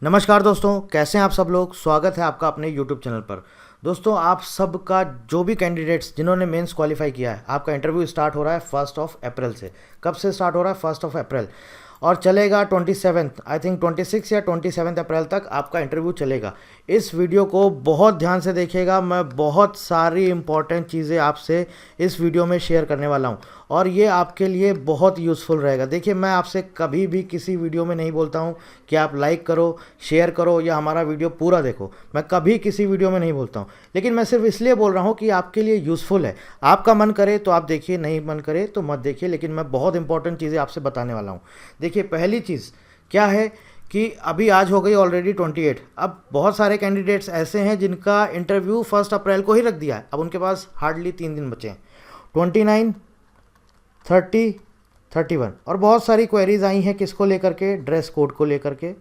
नमस्कार दोस्तों, कैसे हैं आप सब लोग। स्वागत है आपका अपने YouTube चैनल पर। दोस्तों, आप सबका जो भी कैंडिडेट्स जिन्होंने मेंस क्वालिफाई किया है, आपका इंटरव्यू स्टार्ट हो रहा है 1 अप्रैल से। कब से स्टार्ट हो रहा है? 1 अप्रैल और चलेगा 27 आई थिंक 26 या 27 अप्रैल तक आपका इंटरव्यू चलेगा। इस वीडियो को बहुत ध्यान से देखिएगा। मैं बहुत सारी इंपॉर्टेंट चीज़ें आपसे इस वीडियो में शेयर करने वाला हूं और ये आपके लिए बहुत यूज़फुल रहेगा। देखिए, मैं आपसे कभी भी किसी वीडियो में नहीं बोलता हूं कि आप लाइक करो, शेयर करो या हमारा वीडियो पूरा देखो। मैं कभी किसी वीडियो में नहीं बोलता हूं, लेकिन मैं सिर्फ इसलिए बोल रहा हूं कि आपके लिए यूज़फुल है। आपका मन करे तो आप देखिए, नहीं मन करे तो मत देखिए, लेकिन मैं बहुत इंपॉर्टेंट चीज़ें आपसे बताने वाला हूँ। देखिए, पहली चीज़ क्या है कि अभी आज हो गई ऑलरेडी 28। अब बहुत सारे कैंडिडेट्स ऐसे हैं जिनका इंटरव्यू 1 अप्रैल को ही रख दिया है। अब उनके पास हार्डली 3 दिन बचे हैं, 29, 30, 31। और बहुत सारी क्वेरीज आई हैं किसको लेकर के? ड्रेस कोड को लेकर के,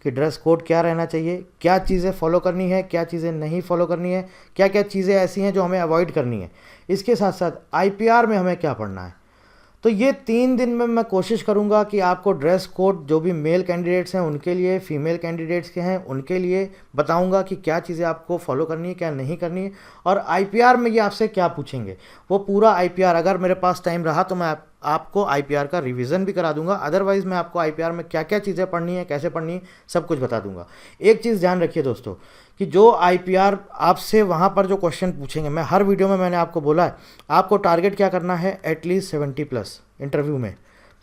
कि ड्रेस कोड क्या रहना चाहिए, क्या चीज़ें फॉलो करनी है, क्या चीज़ें नहीं फॉलो करनी है, क्या क्या चीज़ें ऐसी हैं जो हमें अवॉइड करनी है। इसके साथ साथ IPR में हमें क्या पढ़ना है। तो ये 3 दिन में मैं कोशिश करूंगा कि आपको ड्रेस कोड जो भी मेल कैंडिडेट्स हैं उनके लिए, फीमेल कैंडिडेट्स के हैं उनके लिए बताऊंगा कि क्या चीज़ें आपको फॉलो करनी है, क्या नहीं करनी है। और IPR में ये आपसे क्या पूछेंगे, वो पूरा IPR अगर मेरे पास टाइम रहा तो मैं आपको IPR का रिवीजन भी करा दूंगा। अदरवाइज़ मैं आपको IPR में क्या क्या चीज़ें पढ़नी है, कैसे पढ़नी है, सब कुछ बता दूंगा। एक चीज़ ध्यान रखिए दोस्तों कि जो IPR आपसे वहाँ पर जो क्वेश्चन पूछेंगे, मैं हर वीडियो में मैंने आपको बोला है आपको टारगेट क्या करना है, एटलीस्ट 70+ इंटरव्यू में।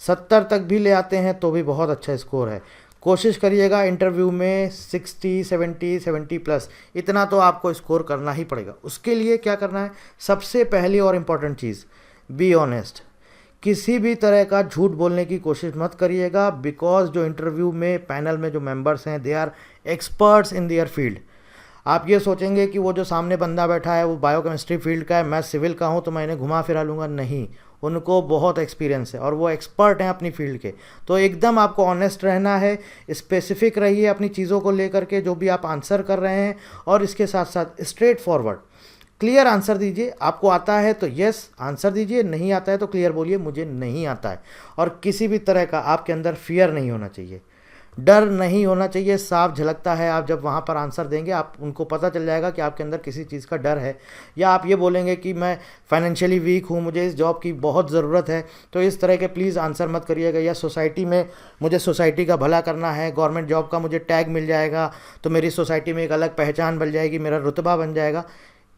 70 तक भी ले आते हैं तो भी बहुत अच्छा स्कोर है। कोशिश करिएगा इंटरव्यू में 60, 70, 70+, इतना तो आपको स्कोर करना ही पड़ेगा। उसके लिए क्या करना है, सबसे पहली और इम्पॉर्टेंट चीज़, बी ऑनेस्ट। किसी भी तरह का झूठ बोलने की कोशिश मत करिएगा, बिकॉज जो इंटरव्यू में पैनल में जो मेंबर्स हैं they are experts in their field. आप ये सोचेंगे कि वो जो सामने बंदा बैठा है वो बायोकेमिस्ट्री फील्ड का है, मैं सिविल का हूँ तो मैं इन्हें घुमा फिरा लूँगा, नहीं। उनको बहुत एक्सपीरियंस है और वो एक्सपर्ट हैं अपनी फील्ड के। तो एकदम आपको ऑनेस्ट रहना है, स्पेसिफिक रहिए अपनी चीज़ों को लेकर के जो भी आप आंसर कर रहे हैं, और इसके साथ साथ स्ट्रेट फॉरवर्ड क्लियर आंसर दीजिए। आपको आता है तो यस आंसर दीजिए, नहीं आता है तो क्लियर बोलिए मुझे नहीं आता है। और किसी भी तरह का आपके अंदर फियर नहीं होना चाहिए, डर नहीं होना चाहिए। साफ झलकता है, आप जब वहाँ पर आंसर देंगे आप उनको पता चल जाएगा कि आपके अंदर किसी चीज़ का डर है। या आप ये बोलेंगे कि मैं फाइनेंशियली वीक हूँ, मुझे इस जॉब की बहुत ज़रूरत है, तो इस तरह के प्लीज़ आंसर मत करिएगा। या सोसाइटी में मुझे सोसाइटी का भला करना है, गवर्नमेंट जॉब का मुझे टैग मिल जाएगा तो मेरी सोसाइटी में एक अलग पहचान बन जाएगी, मेरा रुतबा बन जाएगा।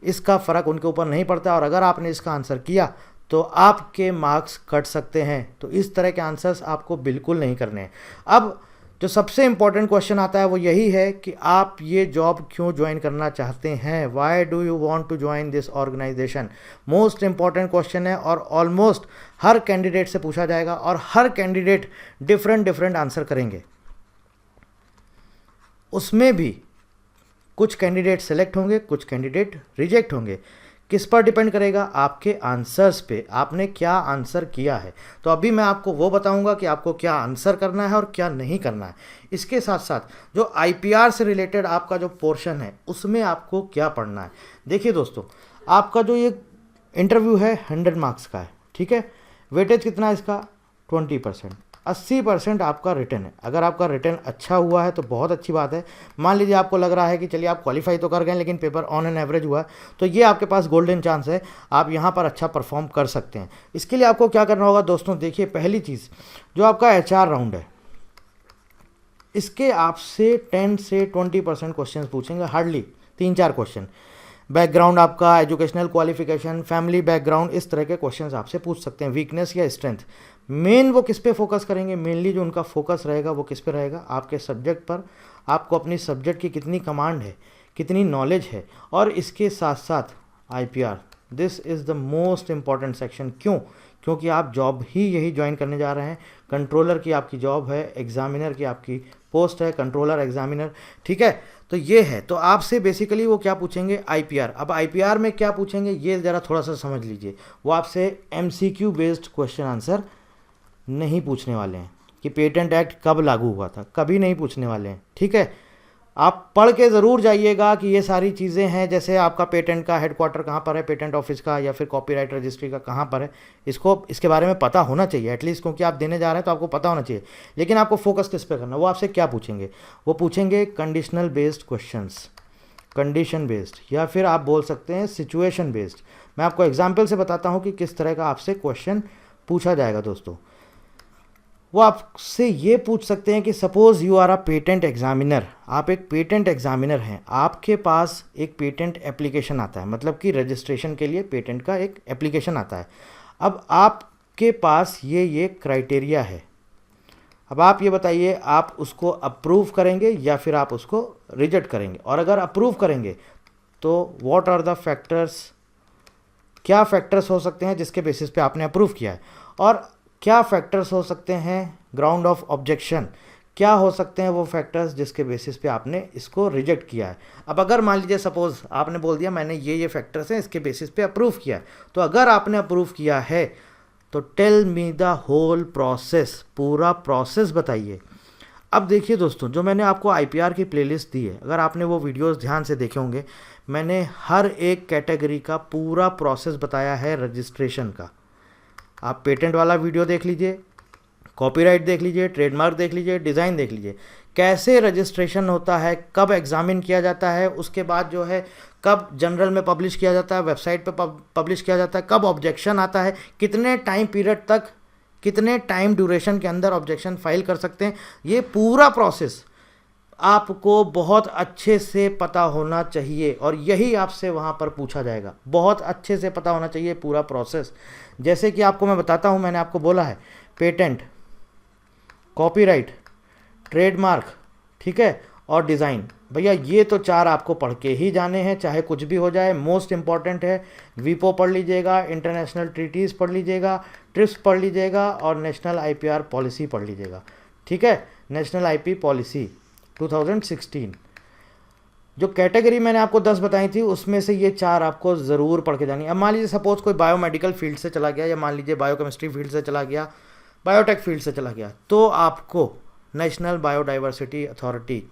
इसका फ़र्क उनके ऊपर नहीं पड़ता और अगर आपने इसका आंसर किया तो आपके मार्क्स कट सकते हैं। तो इस तरह के आंसर्स आपको बिल्कुल नहीं करने हैं। अब जो सबसे इम्पॉर्टेंट क्वेश्चन आता है वो यही है कि आप ये जॉब क्यों ज्वाइन करना चाहते हैं, why do you want to join this organisation. Most important question है और ऑलमोस्ट हर कैंडिडेट से पूछा जाएगा और हर कैंडिडेट डिफरेंट आंसर करेंगे। उसमें भी कुछ कैंडिडेट सेलेक्ट होंगे, कुछ कैंडिडेट रिजेक्ट होंगे। किस पर डिपेंड करेगा? आपके आंसर्स पे, आपने क्या आंसर किया है। तो अभी मैं आपको वो बताऊंगा कि आपको क्या आंसर करना है और क्या नहीं करना है। इसके साथ साथ जो IPR से रिलेटेड आपका जो पोर्शन है उसमें आपको क्या पढ़ना है। देखिए दोस्तों, आपका जो ये इंटरव्यू है 100 मार्क्स का है, ठीक है। वेटेज कितना है इसका? 20%। 80% आपका रिटर्न है। अगर आपका रिटर्न अच्छा हुआ है तो बहुत अच्छी बात है। मान लीजिए आपको लग रहा है कि चलिए आप क्वालिफाई तो कर गए लेकिन पेपर ऑन एन एवरेज हुआ, तो ये आपके पास गोल्डन चांस है, आप यहाँ पर अच्छा परफॉर्म कर सकते हैं। इसके लिए आपको क्या करना होगा दोस्तों, देखिए पहली चीज़ जो आपका HR राउंड है, इसके आपसे 10 से 20% क्वेश्चन पूछेंगे, हार्डली 3-4 क्वेश्चन। बैकग्राउंड आपका, एजुकेशनल क्वालिफिकेशन, फैमिली बैकग्राउंड, इस तरह के क्वेश्चंस आपसे पूछ सकते हैं। वीकनेस या स्ट्रेंथ, मेन वो किस पे फोकस करेंगे, मेनली जो उनका फोकस रहेगा वो किस पे रहेगा, आपके सब्जेक्ट पर। आपको अपनी सब्जेक्ट की कितनी कमांड है, कितनी नॉलेज है। और इसके साथ साथ IPR, this is the most important section. क्यों? क्योंकि आप जॉब ही यही ज्वाइन करने जा रहे हैं। कंट्रोलर की आपकी जॉब है, एग्जामिनर की आपकी पोस्ट है, कंट्रोलर एग्जामिनर, ठीक है। तो ये है, तो आपसे बेसिकली वो क्या पूछेंगे, IPR। अब IPR में क्या पूछेंगे ये ज़रा थोड़ा सा समझ लीजिए। वो आपसे MCQ बेस्ड क्वेश्चन आंसर नहीं पूछने वाले हैं कि पेटेंट एक्ट कब लागू हुआ था, कभी नहीं पूछने वाले हैं, ठीक है। आप पढ़ के ज़रूर जाइएगा कि ये सारी चीज़ें हैं, जैसे आपका पेटेंट का हेडक्वार्टर कहाँ पर है, पेटेंट ऑफिस का, या फिर कॉपीराइट रजिस्ट्री का कहाँ पर है, इसके बारे में पता होना चाहिए एटलीस्ट, क्योंकि आप देने जा रहे हैं तो आपको पता होना चाहिए। लेकिन आपको फोकस किस पे करना है, वो आपसे क्या पूछेंगे, वो पूछेंगे conditional based questions, condition based, या फिर आप बोल सकते हैं सिचुएशन बेस्ड। मैं आपको एग्जाम्पल से बताता हूँ कि किस तरह का आपसे क्वेश्चन पूछा जाएगा दोस्तों। वो आपसे ये पूछ सकते हैं कि suppose you are a patent examiner, आप एक पेटेंट एग्जामिनर हैं, आपके पास एक पेटेंट एप्लीकेशन आता है, मतलब कि रजिस्ट्रेशन के लिए पेटेंट का एक एप्लीकेशन आता है। अब आपके पास ये क्राइटेरिया है, अब आप ये बताइए आप उसको अप्रूव करेंगे या फिर आप उसको रिजेक्ट करेंगे। और अगर अप्रूव करेंगे तो व्हाट आर द फैक्टर्स, क्या फैक्टर्स हो सकते हैं जिसके बेसिस पे आपने अप्रूव किया है, और क्या फैक्टर्स हो सकते हैं ग्राउंड ऑफ ऑब्जेक्शन, क्या हो सकते हैं वो फैक्टर्स जिसके बेसिस पे आपने इसको रिजेक्ट किया है। अब अगर मान लीजिए सपोज़ आपने बोल दिया मैंने ये फैक्टर्स हैं इसके बेसिस पे अप्रूव किया है, तो अगर आपने अप्रूव किया है तो tell me the whole process, पूरा प्रोसेस बताइए। अब देखिए दोस्तों, जो मैंने आपको आईपीआर की प्लेलिस्ट दी है, अगर आपने वो वीडियोस ध्यान से देखे होंगे, मैंने हर एक कैटेगरी का पूरा प्रोसेस बताया है रजिस्ट्रेशन का। आप पेटेंट वाला वीडियो देख लीजिए, कॉपीराइट देख लीजिए, ट्रेडमार्क देख लीजिए, डिज़ाइन देख लीजिए, कैसे रजिस्ट्रेशन होता है, कब एग्जामिन किया जाता है, उसके बाद जो है कब जनरल में पब्लिश किया जाता है, वेबसाइट पे पब्लिश किया जाता है, कब ऑब्जेक्शन आता है, कितने टाइम पीरियड तक, कितने टाइम ड्यूरेशन के अंदर ऑब्जेक्शन फाइल कर सकते हैं, ये पूरा प्रोसेस आपको बहुत अच्छे से पता होना चाहिए और यही आपसे वहाँ पर पूछा जाएगा। बहुत अच्छे से पता होना चाहिए पूरा प्रोसेस। जैसे कि आपको मैं बताता हूँ, मैंने आपको बोला है पेटेंट, कॉपीराइट, ट्रेडमार्क, ठीक है, और डिज़ाइन। भैया ये तो चार आपको पढ़ के ही जाने हैं, चाहे कुछ भी हो जाए। मोस्ट इंपॉर्टेंट है वीपो पढ़ लीजिएगा, इंटरनेशनल ट्रीटीज़ पढ़ लीजिएगा, ट्रिप्स पढ़ लीजिएगा और नेशनल आईपीआर पॉलिसी पढ़ लीजिएगा, ठीक है, नेशनल आईपी पॉलिसी 2016। जो कैटेगरी मैंने आपको 10 बताई थी उसमें से ये चार आपको ज़रूर पढ़ के जानी है। अब मान लीजिए सपोज़ कोई बायोमेडिकल फील्ड से चला गया, या मान लीजिए बायोकेमिस्ट्री फील्ड से चला गया, बायोटेक फील्ड से चला गया, तो आपको national biodiversity authority,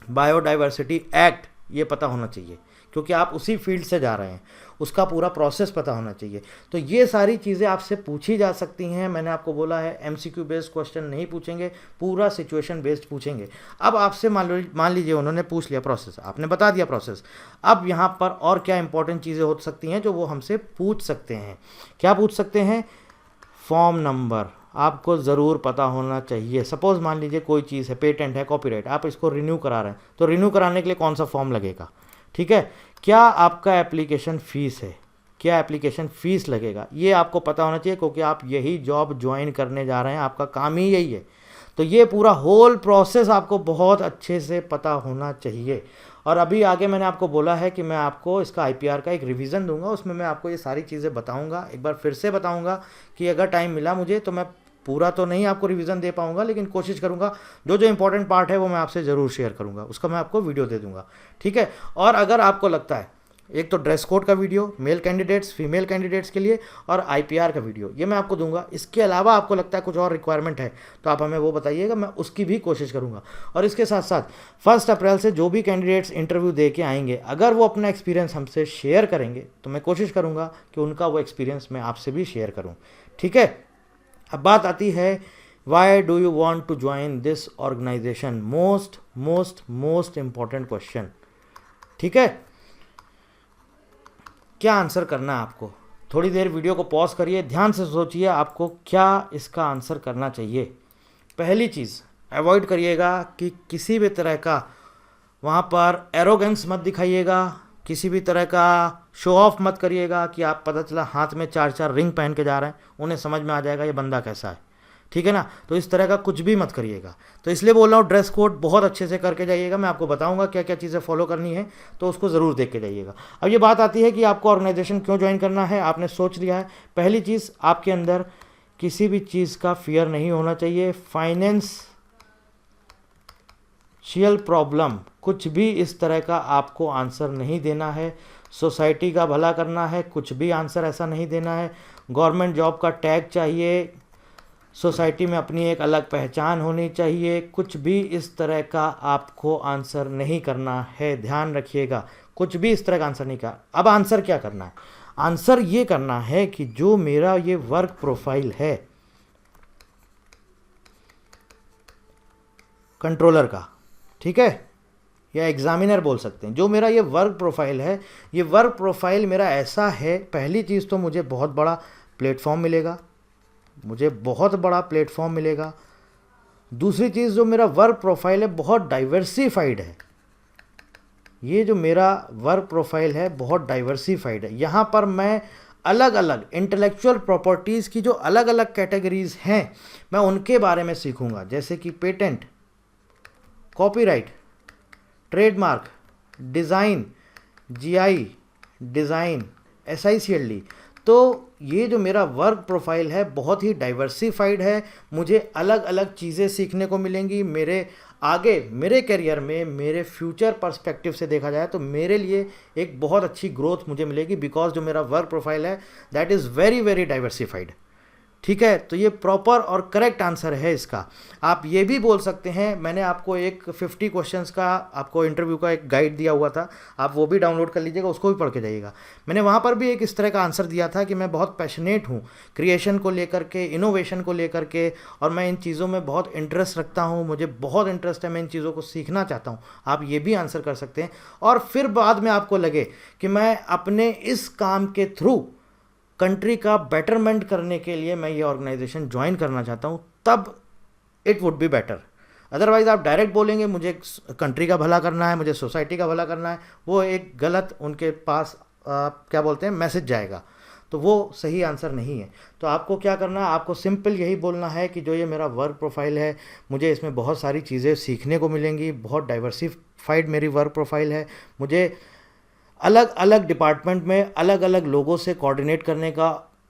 biodiversity act ये पता होना चाहिए, क्योंकि आप उसी फील्ड से जा रहे हैं, उसका पूरा प्रोसेस पता होना चाहिए। तो ये सारी चीज़ें आपसे पूछी जा सकती हैं। मैंने आपको बोला है एमसीक्यू बेस्ड क्वेश्चन नहीं पूछेंगे, पूरा सिचुएशन बेस्ड पूछेंगे। अब आपसे मान लीजिए उन्होंने पूछ लिया प्रोसेस, आपने बता दिया प्रोसेस, अब यहाँ पर और क्या इंपॉर्टेंट चीज़ें हो सकती हैं जो वो हमसे पूछ सकते हैं। क्या पूछ सकते हैं? फॉर्म नंबर आपको ज़रूर पता होना चाहिए। सपोज़ मान लीजिए कोई चीज़ है, पेटेंट है, कॉपीराइट, आप इसको रिन्यू करा रहे हैं, तो रिन्यू कराने के लिए कौन सा फॉर्म लगेगा, ठीक है, क्या आपका एप्लीकेशन फ़ीस है, क्या एप्लीकेशन फ़ीस लगेगा, ये आपको पता होना चाहिए, क्योंकि आप यही जॉब ज्वाइन करने जा रहे हैं, आपका काम ही यही है। तो ये पूरा होल प्रोसेस आपको बहुत अच्छे से पता होना चाहिए। और अभी आगे मैंने आपको बोला है कि मैं आपको इसका आईपीआर का एक रिवीजन दूंगा, उसमें मैं आपको ये सारी चीज़ें बताऊंगा। एक बार फिर से बताऊंगा कि अगर टाइम मिला मुझे तो मैं पूरा तो नहीं आपको रिवीजन दे पाऊंगा, लेकिन कोशिश करूंगा जो जो इंपॉर्टेंट पार्ट है वो मैं आपसे ज़रूर शेयर करूंगा, उसका मैं आपको वीडियो दे दूंगा, ठीक है। और अगर आपको लगता है, एक तो ड्रेस कोड का video male candidates, female candidates के लिए, और आईपीआर का वीडियो ये मैं आपको दूंगा। इसके अलावा आपको लगता है कुछ और रिक्वायरमेंट है तो आप हमें वो बताइएगा, मैं उसकी भी कोशिश करूंगा। और इसके साथ साथ 1 अप्रैल से जो भी कैंडिडेट्स इंटरव्यू दे के आएंगे, अगर वो अपना एक्सपीरियंस हमसे शेयर करेंगे तो मैं कोशिश करूँगा कि उनका वो एक्सपीरियंस मैं आपसे भी शेयर करूँ, ठीक है। अब बात आती है why do you want to join this organisation, most most most important question, ठीक है। क्या आंसर करना है आपको? थोड़ी देर वीडियो को पॉज करिए, ध्यान से सोचिए आपको क्या इसका आंसर करना चाहिए। पहली चीज़ अवॉइड करिएगा कि किसी भी तरह का वहाँ पर एरोगेंस मत दिखाइएगा, किसी भी तरह का शो ऑफ मत करिएगा कि आप पता चला हाथ में 4-4 रिंग पहन के जा रहे हैं, उन्हें समझ में आ जाएगा ये बंदा कैसा है, ठीक है ना। तो इस तरह का कुछ भी मत करिएगा। तो इसलिए बोल रहा हूँ ड्रेस कोड बहुत अच्छे से करके जाइएगा, मैं आपको बताऊंगा क्या क्या चीज़ें फॉलो करनी है, तो उसको ज़रूर देख के जाइएगा। अब ये बात आती है कि आपको ऑर्गेनाइजेशन क्यों ज्वाइन करना है, आपने सोच लिया है। पहली चीज़, आपके अंदर किसी भी चीज़ का फियर नहीं होना चाहिए, फाइनेंशियल प्रॉब्लम, कुछ भी इस तरह का आपको आंसर नहीं देना है। सोसाइटी का भला करना है, कुछ भी आंसर ऐसा नहीं देना है। गवर्नमेंट जॉब का टैग चाहिए, सोसाइटी में अपनी एक अलग पहचान होनी चाहिए। कुछ भी इस तरह का आपको आंसर नहीं करना है, ध्यान रखिएगा। कुछ भी इस तरह का आंसर नहीं करना। अब आंसर क्या करना है? आंसर ये करना है कि जो मेरा ये वर्क प्रोफाइल है कंट्रोलर का, ठीक है, या एग्जामिनर बोल सकते हैं, जो मेरा ये वर्क प्रोफाइल है, ये वर्क प्रोफाइल मेरा ऐसा है, पहली चीज़ तो मुझे बहुत बड़ा प्लेटफॉर्म मिलेगा, मुझे बहुत बड़ा प्लेटफॉर्म मिलेगा। दूसरी चीज़, जो मेरा वर्क प्रोफाइल है बहुत डाइवर्सिफाइड है। ये जो मेरा वर्क प्रोफाइल है बहुत डाइवर्सिफाइड है। यहाँ पर मैं अलग अलग इंटेलेक्चुअल प्रॉपर्टीज़ की जो अलग अलग कैटेगरीज हैं, मैं उनके बारे में सीखूंगा, जैसे कि patent, copyright, trademark, design, GI, design, SICLD। तो ये जो मेरा वर्क प्रोफाइल है बहुत ही डाइवर्सिफाइड है। मुझे अलग अलग चीज़ें सीखने को मिलेंगी। मेरे आगे मेरे करियर में, मेरे फ्यूचर पर्सपेक्टिव से देखा जाए तो मेरे लिए एक बहुत अच्छी ग्रोथ मुझे मिलेगी, बिकॉज जो मेरा वर्क प्रोफाइल है that is very very diversified. ठीक है, तो ये प्रॉपर और करेक्ट आंसर है इसका। आप ये भी बोल सकते हैं, मैंने आपको एक 50 क्वेश्चंस का आपको इंटरव्यू का एक गाइड दिया हुआ था, आप वो भी डाउनलोड कर लीजिएगा, उसको भी पढ़ के जाइएगा। मैंने वहाँ पर भी एक इस तरह का आंसर दिया था कि मैं बहुत पैशनेट हूँ क्रिएशन को लेकर के, इनोवेशन को लेकर के, और मैं इन चीज़ों में बहुत इंटरेस्ट रखता हूँ, मुझे बहुत इंटरेस्ट है, मैं इन चीज़ों को सीखना चाहता हूँ। आप ये भी आंसर कर सकते हैं। और फिर बाद में आपको लगे कि मैं अपने इस काम के थ्रू कंट्री का बेटरमेंट करने के लिए मैं ये ऑर्गेनाइजेशन ज्वाइन करना चाहता हूँ, तब it would be better. Otherwise आप डायरेक्ट बोलेंगे मुझे कंट्री का भला करना है, मुझे सोसाइटी का भला करना है, वो एक गलत उनके पास क्या बोलते हैं मैसेज जाएगा, तो वो सही आंसर नहीं है। तो आपको क्या करना है, आपको सिंपल यही बोलना है कि जो ये मेरा वर्क प्रोफाइल है, मुझे इसमें बहुत सारी चीज़ें सीखने को मिलेंगी, बहुत डाइवर्सिफाइड मेरी वर्क प्रोफाइल है, मुझे अलग अलग डिपार्टमेंट में अलग अलग लोगों से कोऑर्डिनेट करने का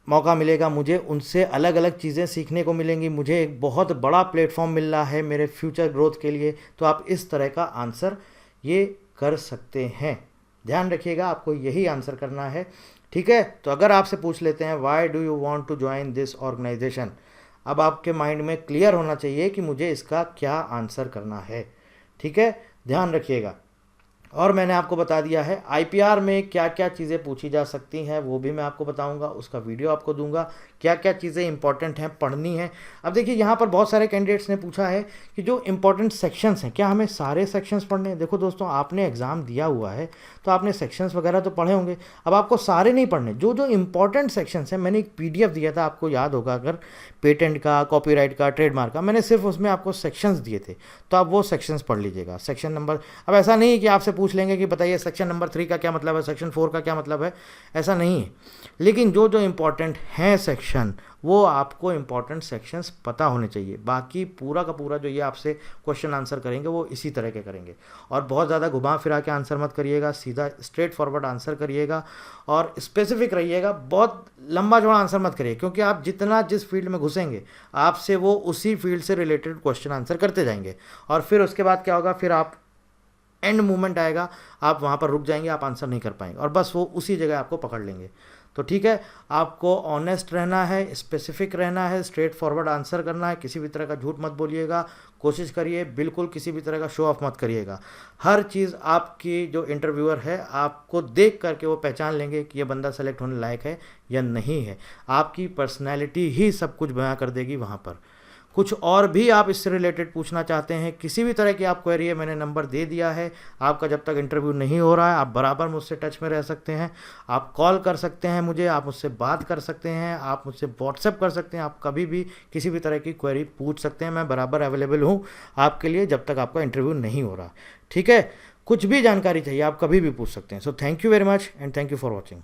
मौका मिलेगा, मुझे उनसे अलग अलग चीज़ें सीखने को मिलेंगी, मुझे एक बहुत बड़ा प्लेटफॉर्म मिल रहा है मेरे फ्यूचर ग्रोथ के लिए। तो आप इस तरह का आंसर ये कर सकते हैं। ध्यान रखिएगा, आपको यही आंसर करना है। ठीक है, तो अगर आपसे पूछ लेते हैं why do you want to join this organisation, अब आपके माइंड में क्लियर होना चाहिए कि मुझे इसका क्या आंसर करना है। ठीक है, ध्यान रखिएगा। और मैंने आपको बता दिया है IPR में क्या क्या चीज़ें पूछी जा सकती हैं, वो भी मैं आपको बताऊंगा, उसका वीडियो आपको दूंगा, क्या क्या चीज़ें इंपॉर्टेंट हैं पढ़नी है। अब देखिए, यहाँ पर बहुत सारे कैंडिडेट्स ने पूछा है कि जो इंपॉर्टेंट सेक्शंस हैं, क्या हमें सारे सेक्शंस पढ़ने हैं? देखो दोस्तों, आपने एग्ज़ाम दिया हुआ है तो आपने सेक्शंस वगैरह तो पढ़े होंगे। अब आपको सारे नहीं पढ़ने, जो जो इंपॉर्टेंट सेक्शंस हैं, मैंने एक PDF दिया था, आपको याद होगा अगर, पेटेंट का, कॉपीराइट का, ट्रेडमार्क का, मैंने सिर्फ उसमें आपको सेक्शंस दिए थे, तो आप वो सेक्शंस पढ़ लीजिएगा। सेक्शन नंबर, अब ऐसा नहीं है कि आपसे पूछ लेंगे कि बताइए सेक्शन नंबर 3 का क्या मतलब है, सेक्शन 4 का क्या मतलब है, ऐसा नहीं है। लेकिन जो जो इंपॉर्टेंट हैं सेक्शन, वो आपको इंपॉर्टेंट सेक्शंस पता होने चाहिए। बाकी पूरा का पूरा जो ये आपसे क्वेश्चन आंसर करेंगे वो इसी तरह के करेंगे। और बहुत ज़्यादा घुमा फिरा के आंसर मत करिएगा, सीधा स्ट्रेट फॉरवर्ड आंसर करिएगा और स्पेसिफिक रहिएगा। बहुत लंबा चौड़ा आंसर मत करिए, क्योंकि आप जितना जिस फील्ड में घुसेंगे आपसे वो उसी फील्ड से रिलेटेड क्वेश्चन आंसर करते जाएंगे। और फिर उसके बाद क्या होगा, फिर आप एंड मोमेंट आएगा, आप वहाँ पर रुक जाएंगे, आप आंसर नहीं कर पाएंगे और बस वो उसी जगह आपको पकड़ लेंगे। तो ठीक है, आपको ऑनेस्ट रहना है, स्पेसिफिक रहना है, स्ट्रेट फॉरवर्ड आंसर करना है, किसी भी तरह का झूठ मत बोलिएगा, कोशिश करिए, बिल्कुल किसी भी तरह का शो ऑफ मत करिएगा। हर चीज़ आपकी जो इंटरव्यूअर है आपको देख करके वो पहचान लेंगे कि ये बंदा सेलेक्ट होने लायक है या नहीं है। आपकी पर्सनैलिटी ही सब कुछ बयां कर देगी वहाँ पर। कुछ और भी आप इससे रिलेटेड पूछना चाहते हैं, किसी भी तरह की आप क्वेरी है, मैंने नंबर दे दिया है आपका। जब तक इंटरव्यू नहीं हो रहा है आप बराबर मुझसे टच में रह सकते हैं, आप कॉल कर सकते हैं मुझे, आप मुझसे बात कर सकते हैं, आप मुझसे व्हाट्सएप कर सकते हैं, आप कभी भी किसी भी तरह की क्वेरी पूछ सकते हैं। मैं बराबर अवेलेबल हूँ आपके लिए जब तक आपका इंटरव्यू नहीं हो रहा। ठीक है, कुछ भी जानकारी चाहिए आप कभी भी पूछ सकते हैं। So thank you very much and thank you for watching.